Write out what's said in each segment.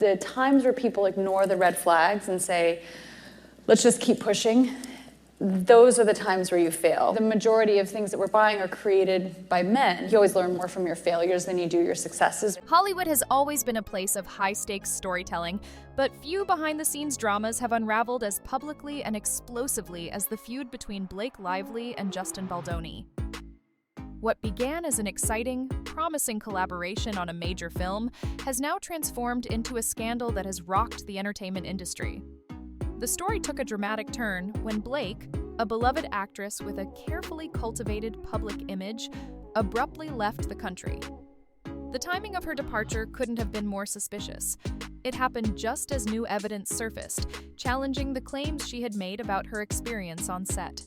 The times where people ignore the red flags and say, let's just keep pushing, those are the times where you fail. The majority of things that we're buying are created by men. You always learn more from your failures than you do your successes. Hollywood has always been a place of high-stakes storytelling, but few behind-the-scenes dramas have unraveled as publicly and explosively as the feud between Blake Lively and Justin Baldoni. What began as an exciting, promising collaboration on a major film has now transformed into a scandal that has rocked the entertainment industry. The story took a dramatic turn when Blake, a beloved actress with a carefully cultivated public image, abruptly left the country. The timing of her departure couldn't have been more suspicious. It happened just as new evidence surfaced, challenging the claims she had made about her experience on set.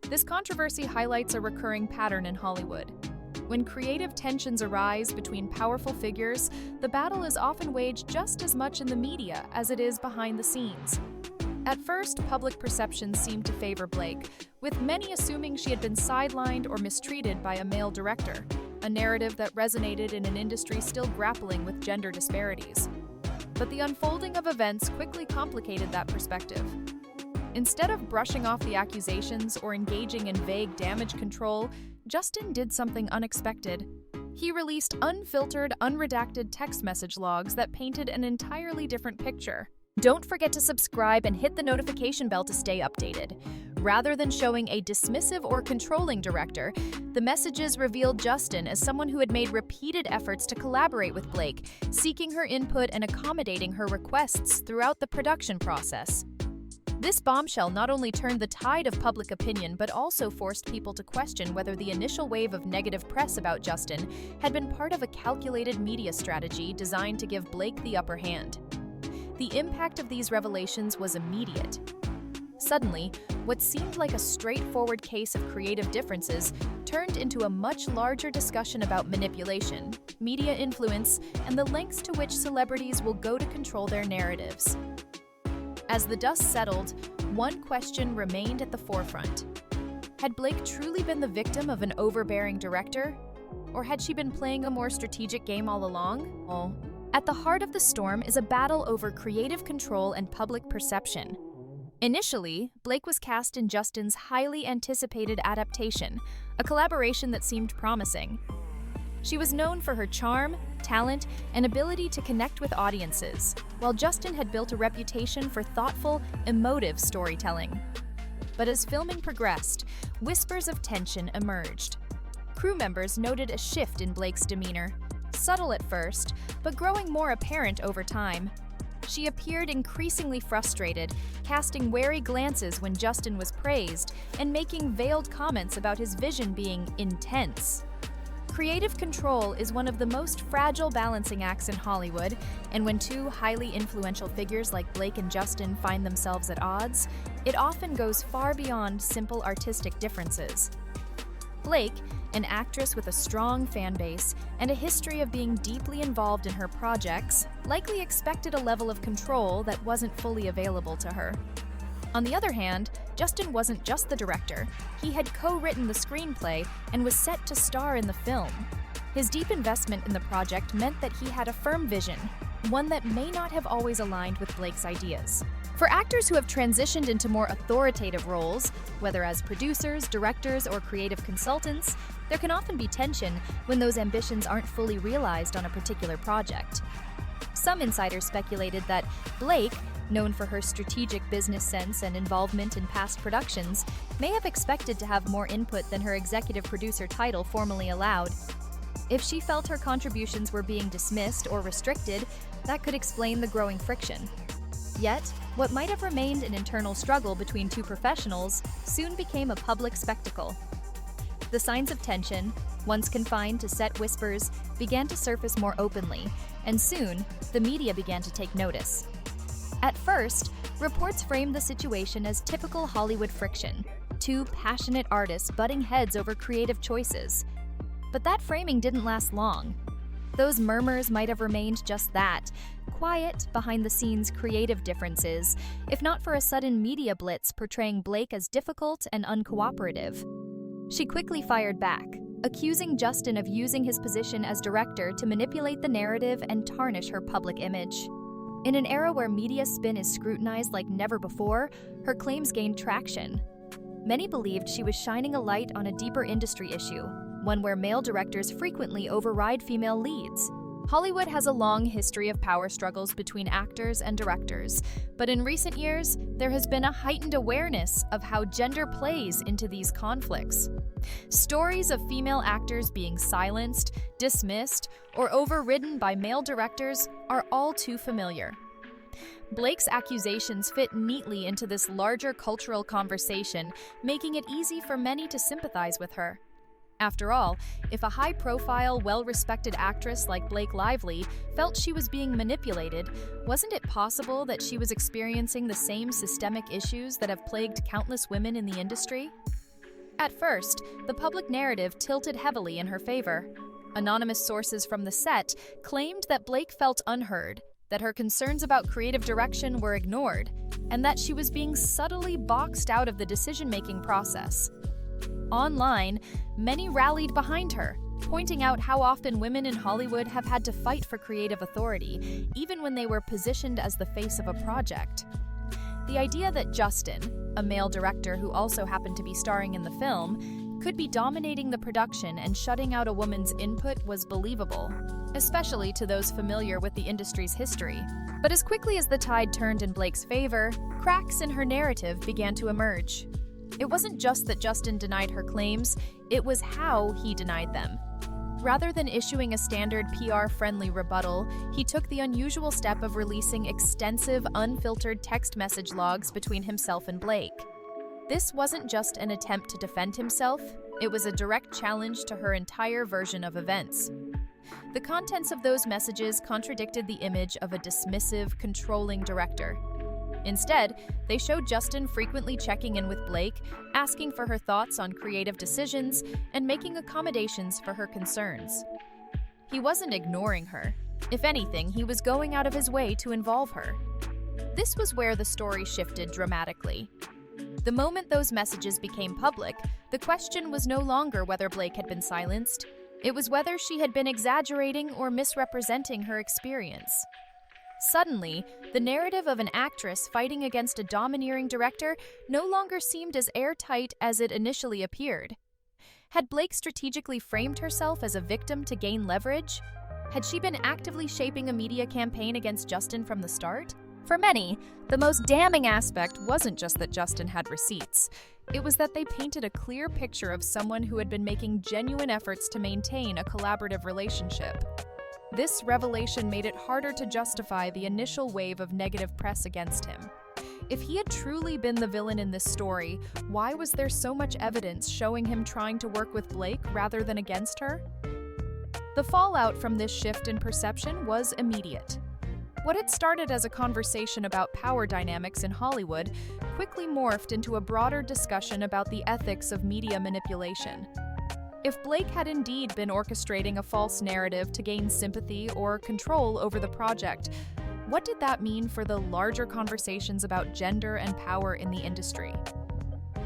This controversy highlights a recurring pattern in Hollywood. When creative tensions arise between powerful figures, the battle is often waged just as much in the media as it is behind the scenes. At first, public perception seemed to favor Blake, with many assuming she had been sidelined or mistreated by a male director, a narrative that resonated in an industry still grappling with gender disparities. But the unfolding of events quickly complicated that perspective. Instead of brushing off the accusations or engaging in vague damage control, Justin did something unexpected. He released unfiltered, unredacted text message logs that painted an entirely different picture. Don't forget to subscribe and hit the notification bell to stay updated. Rather than showing a dismissive or controlling director, the messages revealed Justin as someone who had made repeated efforts to collaborate with Blake, seeking her input and accommodating her requests throughout the production process. This bombshell not only turned the tide of public opinion but also forced people to question whether the initial wave of negative press about Justin had been part of a calculated media strategy designed to give Blake the upper hand. The impact of these revelations was immediate. Suddenly, what seemed like a straightforward case of creative differences turned into a much larger discussion about manipulation, media influence, and the lengths to which celebrities will go to control their narratives. As the dust settled, one question remained at the forefront. Had Blake truly been the victim of an overbearing director? Or had she been playing a more strategic game all along? At the heart of the storm is a battle over creative control and public perception. Initially, Blake was cast in Justin's highly anticipated adaptation, a collaboration that seemed promising. She was known for her charm, talent, and ability to connect with audiences, while Justin had built a reputation for thoughtful, emotive storytelling. But as filming progressed, whispers of tension emerged. Crew members noted a shift in Blake's demeanor, subtle at first, but growing more apparent over time. She appeared increasingly frustrated, casting wary glances when Justin was praised, and making veiled comments about his vision being intense. Creative control is one of the most fragile balancing acts in Hollywood, and when two highly influential figures like Blake and Justin find themselves at odds, it often goes far beyond simple artistic differences. Blake, an actress with a strong fan base and a history of being deeply involved in her projects, likely expected a level of control that wasn't fully available to her. On the other hand, Justin wasn't just the director. He had co-written the screenplay and was set to star in the film. His deep investment in the project meant that he had a firm vision, one that may not have always aligned with Blake's ideas. For actors who have transitioned into more authoritative roles, whether as producers, directors, or creative consultants, there can often be tension when those ambitions aren't fully realized on a particular project. Some insiders speculated that Blake, known for her strategic business sense and involvement in past productions, may have expected to have more input than her executive producer title formally allowed. If she felt her contributions were being dismissed or restricted, that could explain the growing friction. Yet, what might have remained an internal struggle between two professionals soon became a public spectacle. The signs of tension, once confined to set whispers, began to surface more openly, and soon, the media began to take notice. At first, reports framed the situation as typical Hollywood friction, two passionate artists butting heads over creative choices. But that framing didn't last long. Those murmurs might have remained just that, quiet, behind-the-scenes creative differences, if not for a sudden media blitz portraying Blake as difficult and uncooperative. She quickly fired back, accusing Justin of using his position as director to manipulate the narrative and tarnish her public image. In an era where media spin is scrutinized like never before, her claims gained traction. Many believed she was shining a light on a deeper industry issue, one where male directors frequently override female leads. Hollywood has a long history of power struggles between actors and directors, but in recent years, there has been a heightened awareness of how gender plays into these conflicts. Stories of female actors being silenced, dismissed, or overridden by male directors are all too familiar. Blake's accusations fit neatly into this larger cultural conversation, making it easy for many to sympathize with her. After all, if a high-profile, well-respected actress like Blake Lively felt she was being manipulated, wasn't it possible that she was experiencing the same systemic issues that have plagued countless women in the industry? At first, the public narrative tilted heavily in her favor. Anonymous sources from the set claimed that Blake felt unheard, that her concerns about creative direction were ignored, and that she was being subtly boxed out of the decision-making process. Online, many rallied behind her, pointing out how often women in Hollywood have had to fight for creative authority, even when they were positioned as the face of a project. The idea that Justin, a male director who also happened to be starring in the film, could be dominating the production and shutting out a woman's input was believable, especially to those familiar with the industry's history. But as quickly as the tide turned in Blake's favor, cracks in her narrative began to emerge. It wasn't just that Justin denied her claims, it was how he denied them. Rather than issuing a standard PR-friendly rebuttal, he took the unusual step of releasing extensive, unfiltered text message logs between himself and Blake. This wasn't just an attempt to defend himself, it was a direct challenge to her entire version of events. The contents of those messages contradicted the image of a dismissive, controlling director. Instead, they showed Justin frequently checking in with Blake, asking for her thoughts on creative decisions, and making accommodations for her concerns. He wasn't ignoring her. If anything, he was going out of his way to involve her. This was where the story shifted dramatically. The moment those messages became public, the question was no longer whether Blake had been silenced. It was whether she had been exaggerating or misrepresenting her experience. Suddenly, the narrative of an actress fighting against a domineering director no longer seemed as airtight as it initially appeared. Had Blake strategically framed herself as a victim to gain leverage? Had she been actively shaping a media campaign against Justin from the start? For many, the most damning aspect wasn't just that Justin had receipts. It was that they painted a clear picture of someone who had been making genuine efforts to maintain a collaborative relationship. This revelation made it harder to justify the initial wave of negative press against him. If he had truly been the villain in this story, why was there so much evidence showing him trying to work with Blake rather than against her? The fallout from this shift in perception was immediate. What had started as a conversation about power dynamics in Hollywood quickly morphed into a broader discussion about the ethics of media manipulation. If Blake had indeed been orchestrating a false narrative to gain sympathy or control over the project, what did that mean for the larger conversations about gender and power in the industry?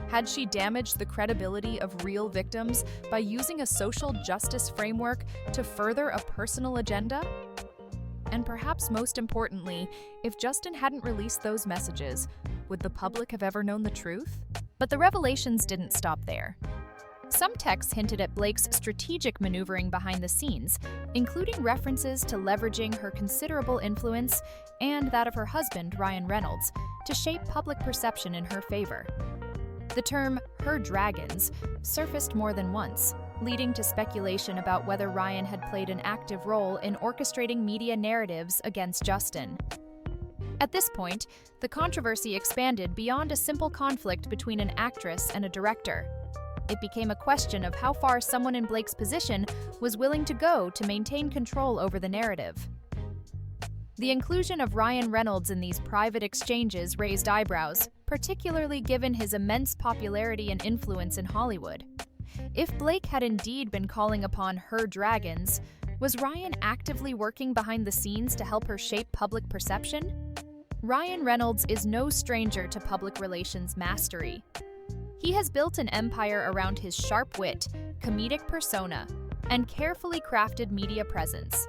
Had she damaged the credibility of real victims by using a social justice framework to further a personal agenda? And perhaps most importantly, if Justin hadn't released those messages, would the public have ever known the truth? But the revelations didn't stop there. Some texts hinted at Blake's strategic maneuvering behind the scenes, including references to leveraging her considerable influence and that of her husband, Ryan Reynolds, to shape public perception in her favor. The term "her dragons" surfaced more than once, leading to speculation about whether Ryan had played an active role in orchestrating media narratives against Justin. At this point, the controversy expanded beyond a simple conflict between an actress and a director. It became a question of how far someone in Blake's position was willing to go to maintain control over the narrative. The inclusion of Ryan Reynolds in these private exchanges raised eyebrows, particularly given his immense popularity and influence in Hollywood. If Blake had indeed been calling upon her dragons, was Ryan actively working behind the scenes to help her shape public perception? Ryan Reynolds is no stranger to public relations mastery. He has built an empire around his sharp wit, comedic persona, and carefully crafted media presence.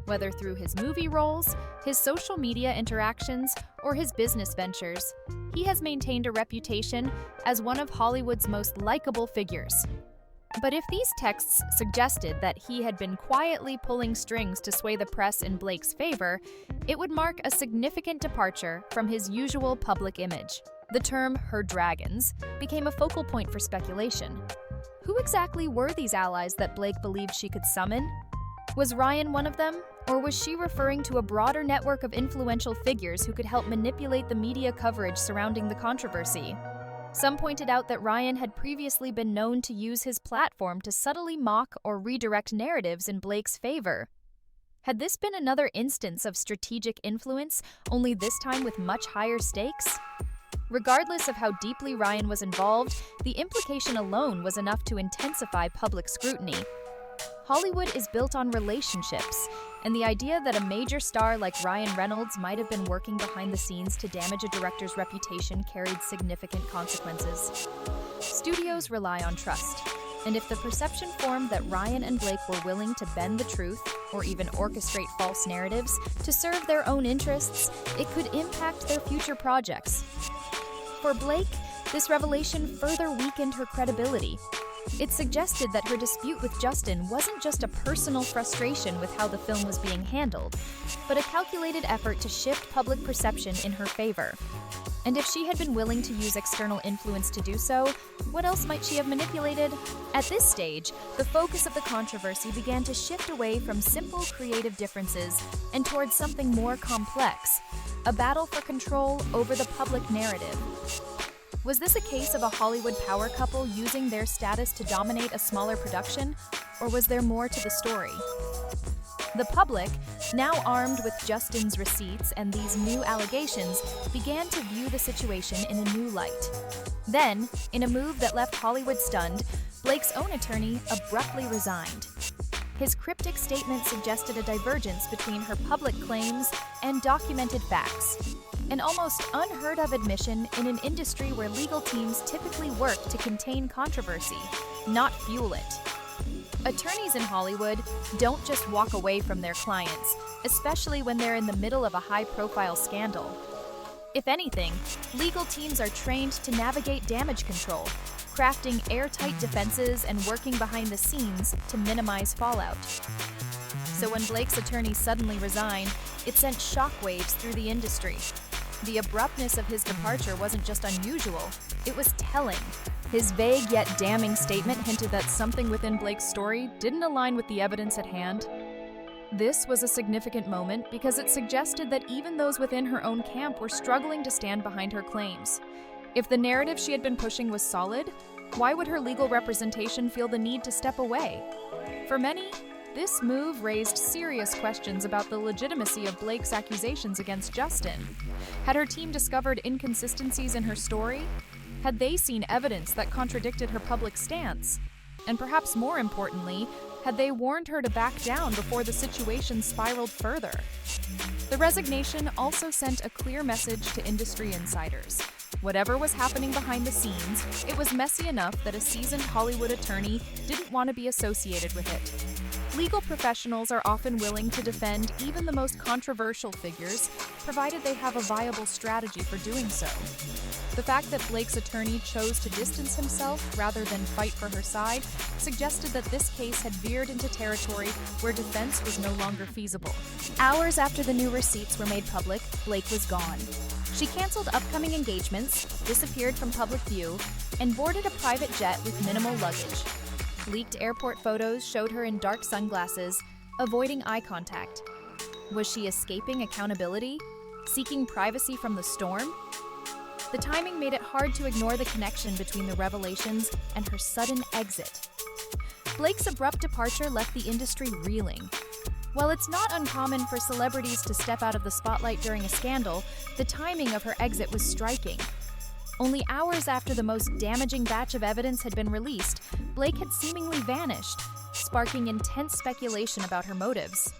Whether through his movie roles, his social media interactions, or his business ventures, he has maintained a reputation as one of Hollywood's most likable figures. But if these texts suggested that he had been quietly pulling strings to sway the press in Blake's favor, it would mark a significant departure from his usual public image. The term "her dragons" became a focal point for speculation. Who exactly were these allies that Blake believed she could summon? Was Ryan one of them, or was she referring to a broader network of influential figures who could help manipulate the media coverage surrounding the controversy? Some pointed out that Ryan had previously been known to use his platform to subtly mock or redirect narratives in Blake's favor. Had this been another instance of strategic influence, only this time with much higher stakes? Regardless of how deeply Ryan was involved, the implication alone was enough to intensify public scrutiny. Hollywood is built on relationships, and the idea that a major star like Ryan Reynolds might have been working behind the scenes to damage a director's reputation carried significant consequences. Studios rely on trust, and if the perception formed that Ryan and Blake were willing to bend the truth, or even orchestrate false narratives, to serve their own interests, it could impact their future projects. For Blake, this revelation further weakened her credibility. It suggested that her dispute with Justin wasn't just a personal frustration with how the film was being handled, but a calculated effort to shift public perception in her favor. And if she had been willing to use external influence to do so, what else might she have manipulated? At this stage, the focus of the controversy began to shift away from simple creative differences and towards something more complex, a battle for control over the public narrative. Was this a case of a Hollywood power couple using their status to dominate a smaller production, or was there more to the story? The public, now armed with Justin's receipts and these new allegations, began to view the situation in a new light. Then, in a move that left Hollywood stunned, Blake's own attorney abruptly resigned. His cryptic statement suggested a divergence between her public claims and documented facts. An almost unheard-of admission in an industry where legal teams typically work to contain controversy, not fuel it. Attorneys in Hollywood don't just walk away from their clients, especially when they're in the middle of a high-profile scandal. If anything, legal teams are trained to navigate damage control, crafting airtight defenses and working behind the scenes to minimize fallout. So when Blake's attorney suddenly resigned, it sent shockwaves through the industry. The abruptness of his departure wasn't just unusual, it was telling. His vague yet damning statement hinted that something within Blake's story didn't align with the evidence at hand. This was a significant moment because it suggested that even those within her own camp were struggling to stand behind her claims. If the narrative she had been pushing was solid, why would her legal representation feel the need to step away? For many, this move raised serious questions about the legitimacy of Blake's accusations against Justin. Had her team discovered inconsistencies in her story? Had they seen evidence that contradicted her public stance? And perhaps more importantly, had they warned her to back down before the situation spiraled further? The resignation also sent a clear message to industry insiders. Whatever was happening behind the scenes, it was messy enough that a seasoned Hollywood attorney didn't want to be associated with it. Legal professionals are often willing to defend even the most controversial figures, provided they have a viable strategy for doing so. The fact that Blake's attorney chose to distance himself rather than fight for her side suggested that this case had veered into territory where defense was no longer feasible. Hours after the new receipts were made public, Blake was gone. She canceled upcoming engagements, disappeared from public view, and boarded a private jet with minimal luggage. Leaked airport photos showed her in dark sunglasses, avoiding eye contact. Was she escaping accountability? Seeking privacy from the storm? The timing made it hard to ignore the connection between the revelations and her sudden exit. Blake's abrupt departure left the industry reeling. While it's not uncommon for celebrities to step out of the spotlight during a scandal, the timing of her exit was striking. Only hours after the most damaging batch of evidence had been released, Blake had seemingly vanished, sparking intense speculation about her motives.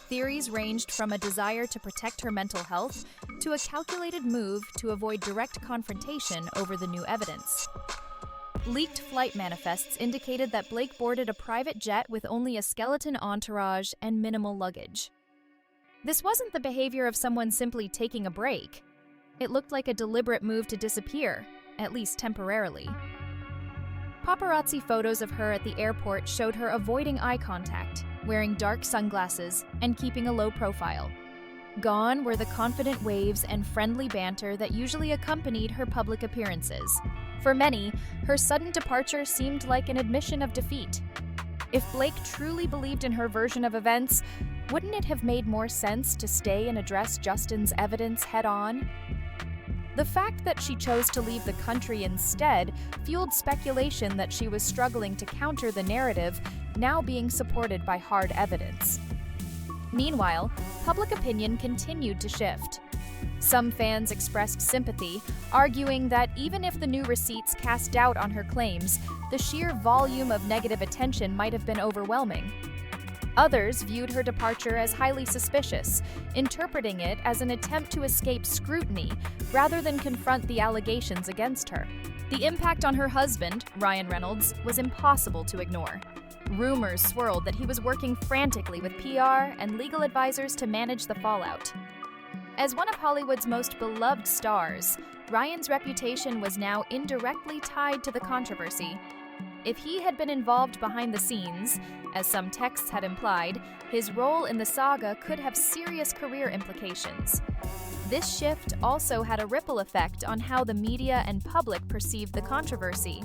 Theories ranged from a desire to protect her mental health to a calculated move to avoid direct confrontation over the new evidence. Leaked flight manifests indicated that Blake boarded a private jet with only a skeleton entourage and minimal luggage. This wasn't the behavior of someone simply taking a break. It looked like a deliberate move to disappear, at least temporarily. Paparazzi photos of her at the airport showed her avoiding eye contact, wearing dark sunglasses, and keeping a low profile. Gone were the confident waves and friendly banter that usually accompanied her public appearances. For many, her sudden departure seemed like an admission of defeat. If Blake truly believed in her version of events, wouldn't it have made more sense to stay and address Justin's evidence head-on? The fact that she chose to leave the country instead fueled speculation that she was struggling to counter the narrative, now being supported by hard evidence. Meanwhile, public opinion continued to shift. Some fans expressed sympathy, arguing that even if the new receipts cast doubt on her claims, the sheer volume of negative attention might have been overwhelming. Others viewed her departure as highly suspicious, interpreting it as an attempt to escape scrutiny rather than confront the allegations against her. The impact on her husband, Ryan Reynolds, was impossible to ignore. Rumors swirled that he was working frantically with PR and legal advisors to manage the fallout. As one of Hollywood's most beloved stars, Ryan's reputation was now indirectly tied to the controversy. If he had been involved behind the scenes, as some texts had implied, his role in the saga could have serious career implications. This shift also had a ripple effect on how the media and public perceived the controversy.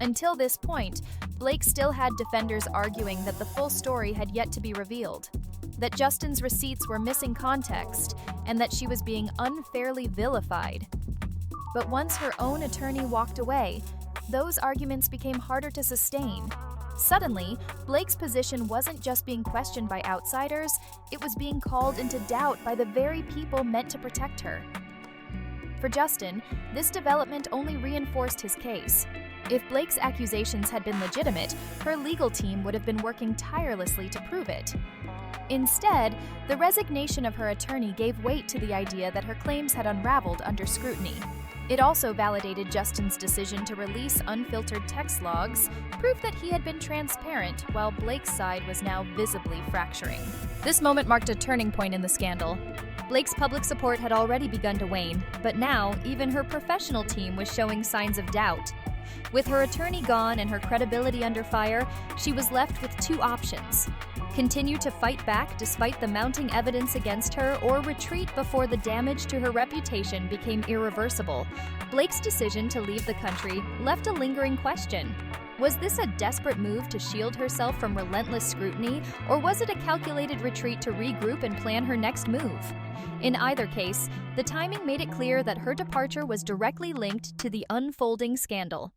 Until this point, Blake still had defenders arguing that the full story had yet to be revealed, that Justin's receipts were missing context, and that she was being unfairly vilified. But once her own attorney walked away, those arguments became harder to sustain. Suddenly, Blake's position wasn't just being questioned by outsiders, it was being called into doubt by the very people meant to protect her. For Justin, this development only reinforced his case. If Blake's accusations had been legitimate, her legal team would have been working tirelessly to prove it. Instead, the resignation of her attorney gave weight to the idea that her claims had unraveled under scrutiny. It also validated Justin's decision to release unfiltered text logs, proof that he had been transparent while Blake's side was now visibly fracturing. This moment marked a turning point in the scandal. Blake's public support had already begun to wane, but now even her professional team was showing signs of doubt. With her attorney gone and her credibility under fire, she was left with two options: continue to fight back despite the mounting evidence against her, or retreat before the damage to her reputation became irreversible. Blake's decision to leave the country left a lingering question. Was this a desperate move to shield herself from relentless scrutiny, or was it a calculated retreat to regroup and plan her next move? In either case, the timing made it clear that her departure was directly linked to the unfolding scandal.